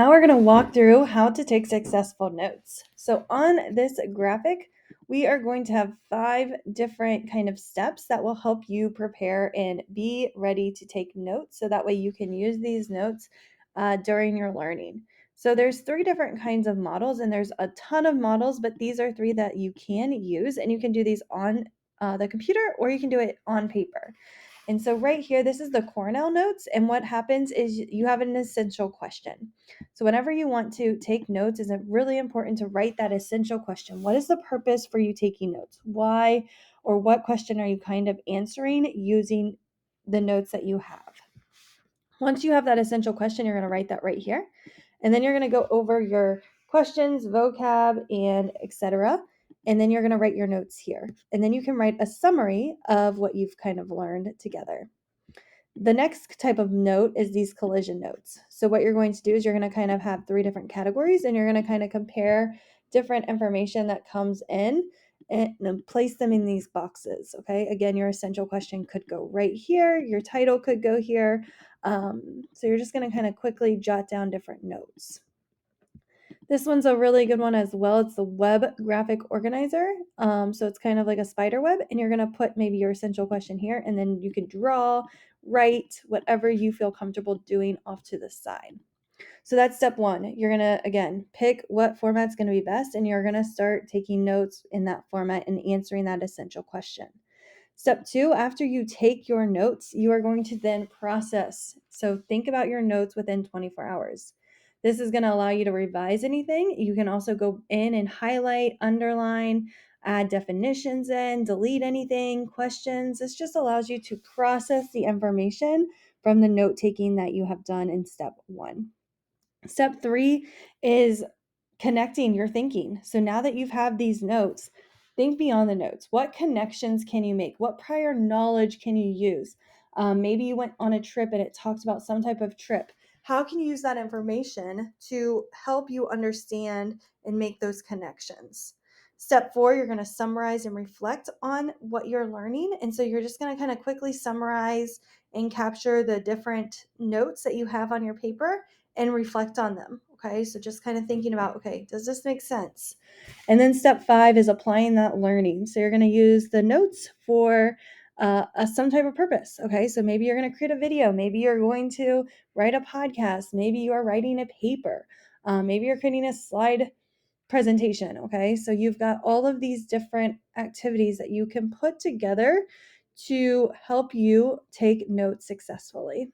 Now we're going to walk through how to take successful notes. So on this graphic, we are going to have 5 different kind of steps that will help you prepare and be ready to take notes so that way you can use these notes during your learning. So there's 3 different kinds of models, and there's a ton of models, but these are 3 that you can use, and you can do these on the computer or you can do it on paper. And so right here, this is the Cornell Notes, and what happens is you have an essential question. So whenever you want to take notes, it's really important to write that essential question. What is the purpose for you taking notes? Why or what question are you kind of answering using the notes that you have? Once you have that essential question, you're going to write that right here. And then you're going to go over your questions, vocab, and etc. And then you're going to write your notes here. And then you can write a summary of what you've kind of learned together. The next type of note is these collision notes. So what you're going to do is you're going to kind of have 3 different categories, and you're going to kind of compare different information that comes in and place them in these boxes. Okay, again, your essential question could go right here, your title could go here. So you're just going to kind of quickly jot down different notes. This one's a really good one as well. It's the web graphic organizer. So it's kind of like a spider web, and you're going to put maybe your essential question here, and then you can draw, write, whatever you feel comfortable doing off to the side. So that's step 1. You're going to, again, pick what format's going to be best, and you're going to start taking notes in that format and answering that essential question. Step 2, after you take your notes, you are going to then process. So think about your notes within 24 hours. This is going to allow you to revise anything. You can also go in and highlight, underline, add definitions in, delete anything, questions. This just allows you to process the information from the note taking that you have done in step 1. Step 3 is connecting your thinking. So now that you've had these notes, think beyond the notes. What connections can you make? What prior knowledge can you use? Maybe you went on a trip and it talks about some type of trip. How can you use that information to help you understand and make those connections? Step 4, you're going to summarize and reflect on what you're learning. And so you're just going to kind of quickly summarize and capture the different notes that you have on your paper and reflect on them. Okay, so just kind of thinking about, okay, does this make sense? And then step 5 is applying that learning. So you're going to use the notes for some type of purpose. Okay, so maybe you're going to create a video. Maybe you're going to write a podcast. Maybe you are writing a paper. Maybe you're creating a slide presentation. Okay, so you've got all of these different activities that you can put together to help you take notes successfully.